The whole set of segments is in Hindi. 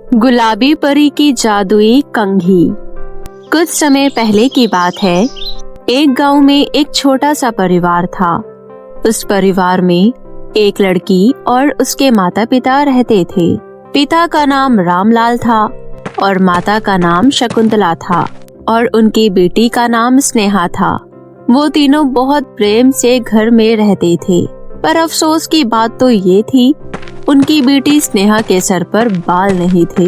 गुलाबी परी की जादुई कंघी। कुछ समय पहले की बात है। एक गांव में एक छोटा सा परिवार था। उस परिवार में एक लड़की और उसके माता पिता रहते थे। पिता का नाम रामलाल था और माता का नाम शकुंतला था और उनकी बेटी का नाम स्नेहा था। वो तीनों बहुत प्रेम से घर में रहते थे, पर अफसोस की बात तो ये थी उनकी बेटी स्नेहा के सर पर बाल नहीं थे,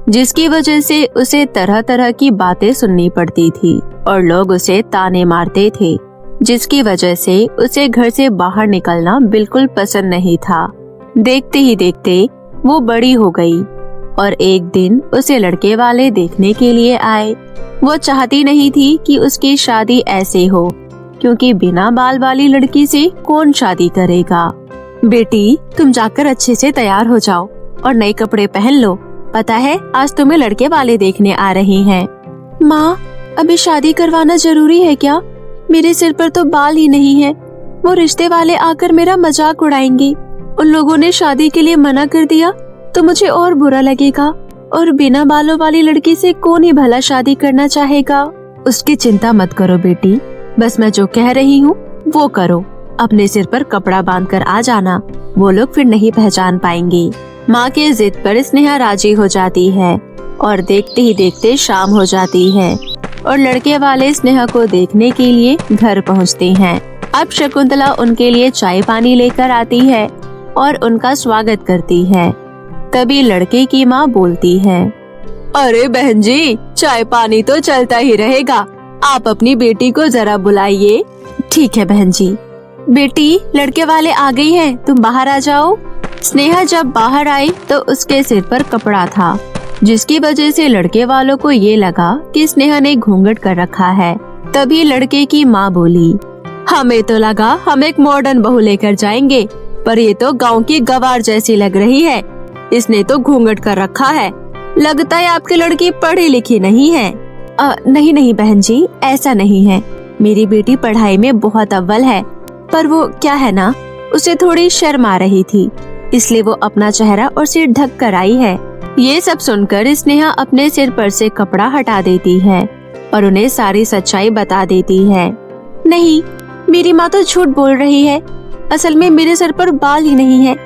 जिसकी वजह से उसे तरह तरह की बातें सुननी पड़ती थी और लोग उसे ताने मारते थे, जिसकी वजह से उसे घर से बाहर निकलना बिल्कुल पसंद नहीं था। देखते ही देखते वो बड़ी हो गई और एक दिन उसे लड़के वाले देखने के लिए आए। वो चाहती नहीं थी कि उसकी शादी ऐसे हो, क्योंकि बिना बाल वाली लड़की से कौन शादी करेगा। बेटी, तुम जाकर अच्छे से तैयार हो जाओ और नए कपड़े पहन लो। पता है आज तुम्हें लड़के वाले देखने आ रहे हैं। माँ, अभी शादी करवाना जरूरी है क्या? मेरे सिर पर तो बाल ही नहीं है। वो रिश्ते वाले आकर मेरा मजाक उड़ाएंगे। उन लोगों ने शादी के लिए मना कर दिया तो मुझे और बुरा लगेगा, और बिना बालों वाली लड़की से कौन ही भला शादी करना चाहेगा। उसकी चिंता मत करो बेटी, बस मैं जो कह रही हूँ वो करो। अपने सिर पर कपड़ा बांधकर आ जाना, वो लोग फिर नहीं पहचान पाएंगे। माँ के जिद पर स्नेहा राजी हो जाती है और देखते ही देखते शाम हो जाती है और लड़के वाले स्नेहा को देखने के लिए घर पहुँचते हैं। अब शकुंतला उनके लिए चाय पानी लेकर आती है और उनका स्वागत करती है। तभी लड़के की माँ बोलती है, अरे बहन जी, चाय पानी तो चलता ही रहेगा, आप अपनी बेटी को जरा बुलाइए। ठीक है बहन जी। बेटी, लड़के वाले आ गई हैं, तुम बाहर आ जाओ। स्नेहा जब बाहर आई तो उसके सिर पर कपड़ा था, जिसकी वजह से लड़के वालों को ये लगा कि स्नेहा ने घूंघट कर रखा है। तभी लड़के की माँ बोली, हमें तो लगा हम एक मॉडर्न बहू लेकर जाएंगे, पर ये तो गांव की गवार जैसी लग रही है। इसने तो घूंघट कर रखा है, लगता है आपकी लड़की पढ़ी लिखी नहीं है। नहीं नहीं बहन जी, ऐसा नहीं है। मेरी बेटी पढ़ाई में बहुत अव्वल है, पर वो क्या है ना, उसे थोड़ी शर्म आ रही थी, इसलिए वो अपना चेहरा और सिर ढक कर आई है। ये सब सुनकर स्नेहा अपने सिर पर से कपड़ा हटा देती है और उन्हें सारी सच्चाई बता देती है। नहीं, मेरी माँ तो झूठ बोल रही है। असल में मेरे सर पर बाल ही नहीं है,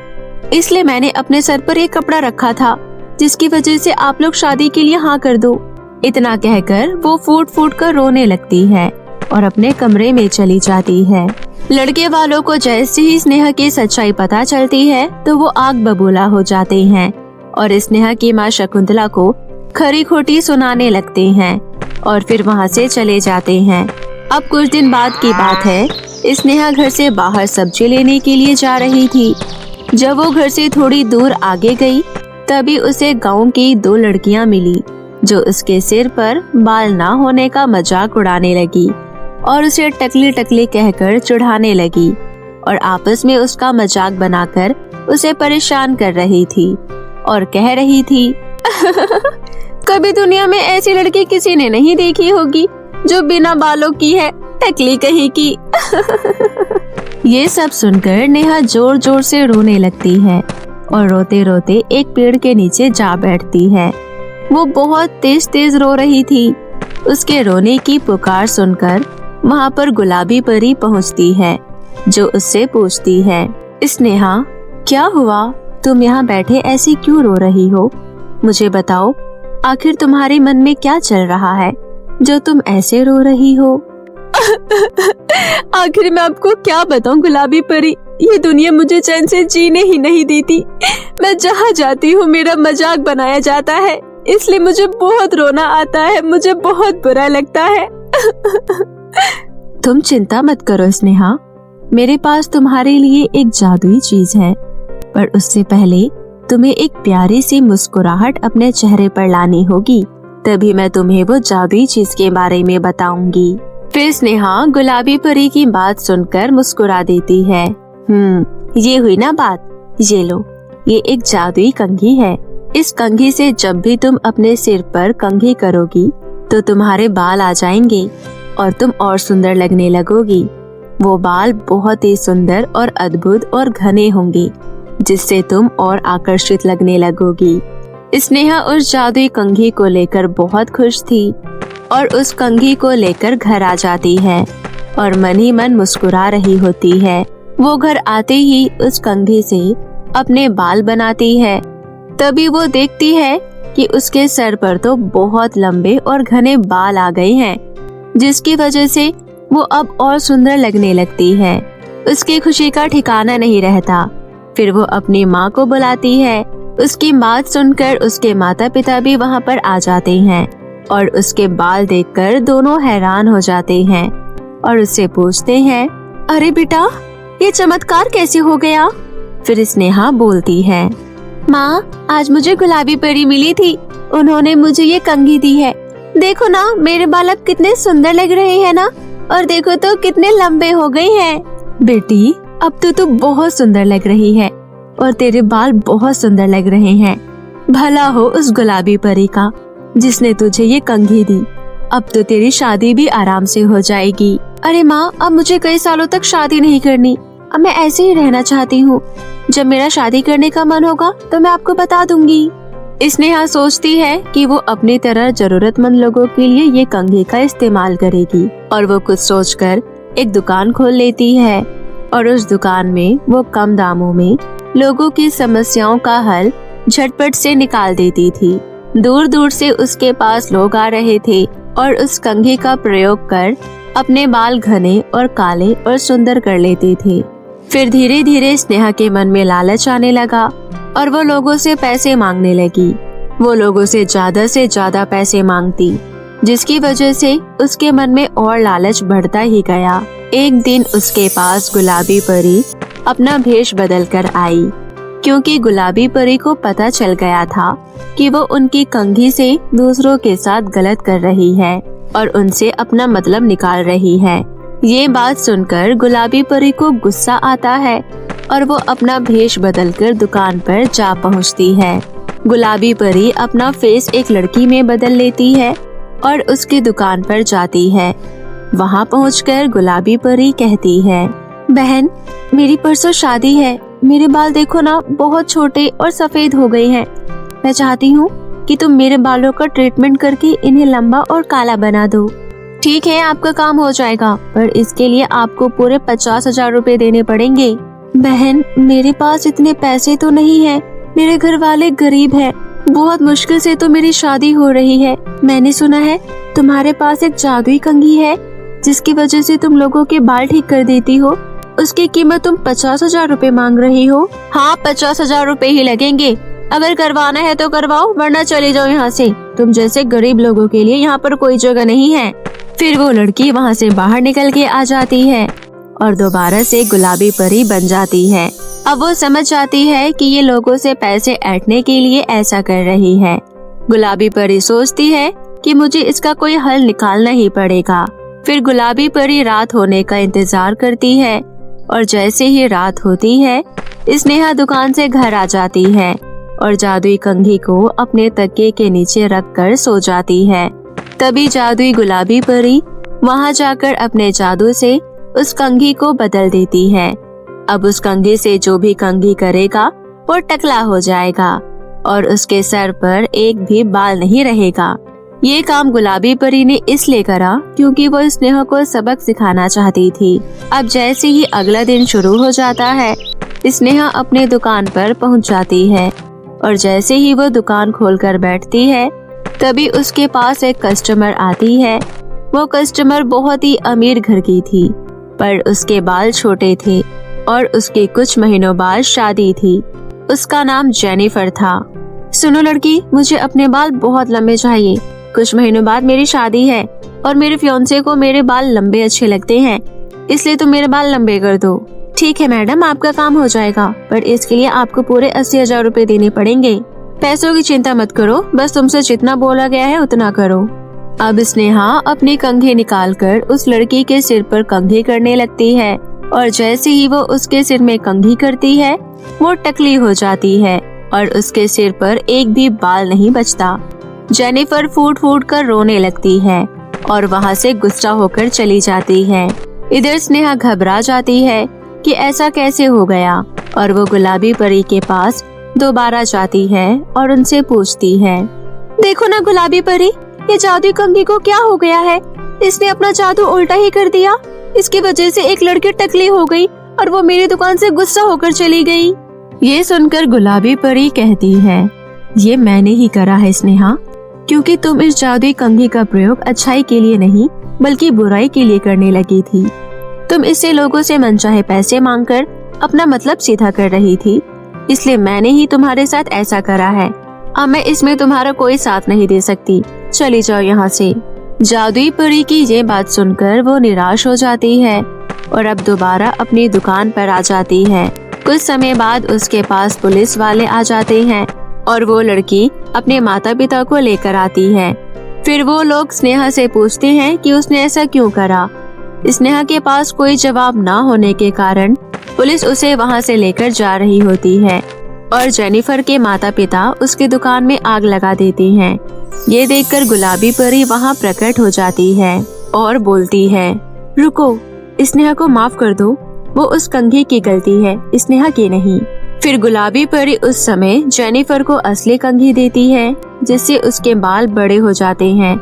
इसलिए मैंने अपने सर पर एक कपड़ा रखा था, जिसकी वजह से आप लोग शादी के लिए हाँ कर दो। इतना कहकर वो फूट फूट कर रोने लगती है और अपने कमरे में चली जाती है। लड़के वालों को जैसे ही स्नेहा की सच्चाई पता चलती है तो वो आग बबूला हो जाते हैं और स्नेहा की माँ शकुंतला को खरी खोटी सुनाने लगते हैं और फिर वहाँ से चले जाते हैं। अब कुछ दिन बाद की बात है। स्नेहा घर से बाहर सब्जी लेने के लिए जा रही थी। जब वो घर से थोड़ी दूर आगे गई, तभी उसे गाँव की दो लड़कियाँ मिली जो उसके सिर पर बाल ना होने का मजाक उड़ाने लगी और उसे टकली टकली कहकर चिढ़ाने लगी और आपस में उसका मजाक बनाकर उसे परेशान कर रही थी और कह रही थी, कभी दुनिया में ऐसी लड़की किसी ने नहीं देखी होगी जो बिना बालों की है, टकली कहीं की। ये सब सुनकर नेहा जोर जोर से रोने लगती है और रोते रोते एक पेड़ के नीचे जा बैठती है। वो बहुत तेज तेज रो रही थी। उसके रोने की पुकार सुनकर वहाँ पर गुलाबी परी पहुँचती है, जो उससे पूछती है, स्नेहा, क्या हुआ? तुम यहाँ बैठे ऐसी क्यों रो रही हो? मुझे बताओ, आखिर तुम्हारे मन में क्या चल रहा है जो तुम ऐसे रो रही हो? आखिर मैं आपको क्या बताऊं गुलाबी परी, ये दुनिया मुझे चैन से जीने ही नहीं देती। मैं जहाँ जाती हूँ मेरा मजाक बनाया जाता है, इसलिए मुझे बहुत रोना आता है, मुझे बहुत बुरा लगता है। तुम चिंता मत करो स्नेहा, मेरे पास तुम्हारे लिए एक जादुई चीज है, पर उससे पहले तुम्हें एक प्यारी सी मुस्कुराहट अपने चेहरे पर लानी होगी, तभी मैं तुम्हें वो जादुई चीज के बारे में बताऊंगी। फिर स्नेहा गुलाबी परी की बात सुनकर मुस्कुरा देती है। ये हुई ना बात, ये लो, ये एक जादुई कंघी है। इस कंघी से जब भी तुम अपने सिर पर कंघी करोगी तो तुम्हारे बाल आ जाएंगे और तुम और सुंदर लगने लगोगी। वो बाल बहुत ही सुंदर और अद्भुत और घने होंगे, जिससे तुम और आकर्षित लगने लगोगी। स्नेहा उस जादुई कंघी को लेकर बहुत खुश थी और उस कंघी को लेकर घर आ जाती है और मन ही मन मुस्कुरा रही होती है। वो घर आते ही उस कंघी से अपने बाल बनाती है। तभी वो देखती है कि उसके सर पर तो बहुत लंबे और घने बाल आ गए हैं, जिसकी वजह से वो अब और सुंदर लगने लगती है। उसकी खुशी का ठिकाना नहीं रहता। फिर वो अपनी माँ को बुलाती है। उसकी बात सुनकर उसके माता पिता भी वहाँ पर आ जाते हैं और उसके बाल देखकर दोनों हैरान हो जाते हैं और उससे पूछते हैं, अरे बेटा, ये चमत्कार कैसे हो गया? फिर स्नेहा बोलती है, माँ, आज मुझे गुलाबी परी मिली थी। उन्होंने मुझे ये कंघी दी है। देखो ना, मेरे बाल अब कितने सुंदर लग रहे हैं ना, और देखो तो कितने लंबे हो गए हैं। बेटी, अब तो तू बहुत सुंदर लग रही है और तेरे बाल बहुत सुंदर लग रहे हैं। भला हो उस गुलाबी परी का जिसने तुझे ये कंघी दी। अब तो तेरी शादी भी आराम से हो जाएगी। अरे माँ, अब मुझे कई सालों तक शादी नहीं करनी। अब मैं ऐसे ही रहना चाहती हूँ। जब मेरा शादी करने का मन होगा तो मैं आपको बता दूंगी। स्नेहा सोचती है कि वो अपनी तरह जरूरतमंद लोगों के लिए ये कंघी का इस्तेमाल करेगी और वो कुछ सोचकर एक दुकान खोल लेती है और उस दुकान में वो कम दामों में लोगों की समस्याओं का हल झटपट से निकाल देती थी। दूर दूर से उसके पास लोग आ रहे थे और उस कंघी का प्रयोग कर अपने बाल घने और काले और सुंदर कर लेते थे। फिर धीरे धीरे स्नेहा के मन में लालच आने लगा और वो लोगों से पैसे मांगने लगी। वो लोगों से ज्यादा पैसे मांगती, जिसकी वजह से उसके मन में और लालच बढ़ता ही गया। एक दिन उसके पास गुलाबी परी अपना भेष बदल कर आई, क्योंकि गुलाबी परी को पता चल गया था कि वो उनकी कंघी से दूसरों के साथ गलत कर रही है और उनसे अपना मतलब निकाल रही है। ये बात सुनकर गुलाबी परी को गुस्सा आता है और वो अपना भेष बदलकर दुकान पर जा पहुंचती है। गुलाबी परी अपना फेस एक लड़की में बदल लेती है और उसकी दुकान पर जाती है। वहाँ पहुंचकर गुलाबी परी कहती है, बहन, मेरी परसों शादी है। मेरे बाल देखो ना, बहुत छोटे और सफेद हो गए हैं। मैं चाहती हूँ कि तुम मेरे बालों का ट्रीटमेंट करके इन्हें लंबा और काला बना दो। ठीक है, आपका काम हो जाएगा, पर इसके लिए आपको पूरे 50,000 रुपए देने पड़ेंगे। बहन, मेरे पास इतने पैसे तो नहीं है। मेरे घर वाले गरीब हैं। बहुत मुश्किल से तो मेरी शादी हो रही है। मैंने सुना है तुम्हारे पास एक जादुई कंघी है जिसकी वजह से तुम लोगों के बाल ठीक कर देती हो। उसकी कीमत तुम 50,000 रुपए मांग रही हो। हाँ, 50,000 रुपए ही लगेंगे। अगर करवाना है तो करवाओ, वरना चले जाओ यहाँ से। तुम जैसे गरीब लोगों के लिए यहाँ पर कोई जगह नहीं है। फिर वो लड़की वहाँ से बाहर निकल के आ जाती है और दोबारा से गुलाबी परी बन जाती है। अब वो समझ जाती है कि ये लोगों से पैसे ऐंठने के लिए ऐसा कर रही है। गुलाबी परी सोचती है कि मुझे इसका कोई हल निकालना ही पड़ेगा। फिर गुलाबी परी रात होने का इंतजार करती है और जैसे ही रात होती है, स्नेहा दुकान से घर आ जाती है और जादुई कंघी को अपने तकिए के नीचे रखकर सो जाती है। तभी जादुई गुलाबी परी वहाँ जाकर अपने जादू से उस कंघी को बदल देती है। अब उस कंघी से जो भी कंघी करेगा वो टकला हो जाएगा और उसके सर पर एक भी बाल नहीं रहेगा। ये काम गुलाबी परी ने इसलिए करा क्योंकि वो स्नेहा को सबक सिखाना चाहती थी। अब जैसे ही अगला दिन शुरू हो जाता है, स्नेहा अपने दुकान पर पहुंच जाती है और जैसे ही वो दुकान खोलकर बैठती है, तभी उसके पास एक कस्टमर आती है। वो कस्टमर बहुत ही अमीर घर की थी, पर उसके बाल छोटे थे और उसके कुछ महीनों बाद शादी थी। उसका नाम जेनिफर था। सुनो लड़की, मुझे अपने बाल बहुत लंबे चाहिए। कुछ महीनों बाद मेरी शादी है और मेरे फियांसे को मेरे बाल लंबे अच्छे लगते हैं, इसलिए तुम मेरे बाल लंबे कर दो। ठीक है मैडम, आपका काम हो जाएगा, पर इसके लिए आपको पूरे 80,000 रुपए देने पड़ेंगे। पैसों की चिंता मत करो, बस तुमसे जितना बोला गया है उतना करो। अब स्नेहा अपनी कंघी निकालकर उस लड़की के सिर पर कंघी करने लगती है और जैसे ही वो उसके सिर में कंघी करती है, वो टकली हो जाती है और उसके सिर पर एक भी बाल नहीं बचता। जेनिफर फूट फूट कर रोने लगती है और वहाँ से गुस्सा होकर चली जाती है। इधर स्नेहा घबरा जाती है कि ऐसा कैसे हो गया और वो गुलाबी परी के पास दोबारा जाती है और उनसे पूछती है, देखो ना गुलाबी परी, ये जादुई कंघी को क्या हो गया है? इसने अपना जादू उल्टा ही कर दिया। इसकी वजह से एक लड़की टकली हो गई और वो मेरी दुकान से गुस्सा होकर चली गई। ये सुनकर गुलाबी परी कहती है, ये मैंने ही करा है स्नेहा, क्योंकि तुम इस जादुई कंघी का प्रयोग अच्छाई के लिए नहीं बल्कि बुराई के लिए करने लगी थी। तुम इससे लोगों से मनचाहे पैसे मांगकर अपना मतलब सीधा कर रही थी, इसलिए मैंने ही तुम्हारे साथ ऐसा करा है। अब मैं इसमें तुम्हारा कोई साथ नहीं दे सकती, चली जाओ यहाँ से। जादुई परी की ये बात सुनकर वो निराश हो जाती है और अब दोबारा अपनी दुकान पर आ जाती है। कुछ समय बाद उसके पास पुलिस वाले आ जाते हैं और वो लड़की अपने माता पिता को लेकर आती है। फिर वो लोग स्नेहा से पूछते हैं कि उसने ऐसा क्यों करा। स्नेहा के पास कोई जवाब ना होने के कारण पुलिस उसे वहाँ से लेकर जा रही होती है और जेनिफर के माता पिता उसकी दुकान में आग लगा देते हैं। ये देखकर गुलाबी परी वहाँ प्रकट हो जाती है और बोलती है, रुको, स्नेहा को माफ कर दो, वो उस कंघी की गलती है, स्नेहा की नहीं। फिर गुलाबी परी उस समय जेनिफर को असली कंघी देती है, जिससे उसके बाल बड़े हो जाते हैं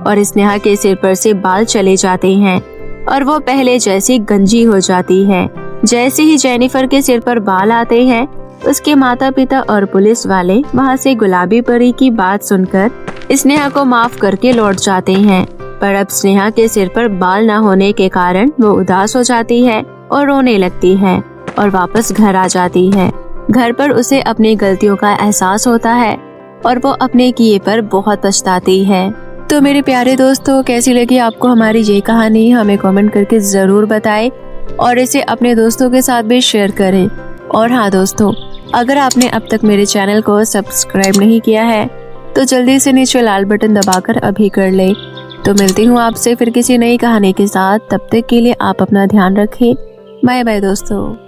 और स्नेहा के सिर पर से बाल चले जाते हैं और वो पहले जैसी गंजी हो जाती है। जैसे ही जेनिफर के सिर पर बाल आते हैं, उसके माता पिता और पुलिस वाले वहाँ से गुलाबी परी की बात सुनकर स्नेहा को माफ करके लौट जाते हैं। पर अब स्नेहा के सिर पर बाल न होने के कारण वो उदास हो जाती है और रोने लगती है और वापस घर आ जाती है। घर पर उसे अपनी गलतियों का एहसास होता है और वो अपने किए पर बहुत पछताती है। तो मेरे प्यारे दोस्तों, कैसी लगी आपको हमारी ये कहानी? हमें कमेंट करके जरूर बताएं और इसे अपने दोस्तों के साथ भी शेयर करें। और हाँ दोस्तों, अगर आपने अब तक मेरे चैनल को सब्सक्राइब नहीं किया है तो जल्दी से नीचे लाल बटन दबाकर अभी कर ले। तो मिलती हूँ आपसे फिर किसी नई कहानी के साथ। तब तक के लिए आप अपना ध्यान रखें। बाय बाय दोस्तों।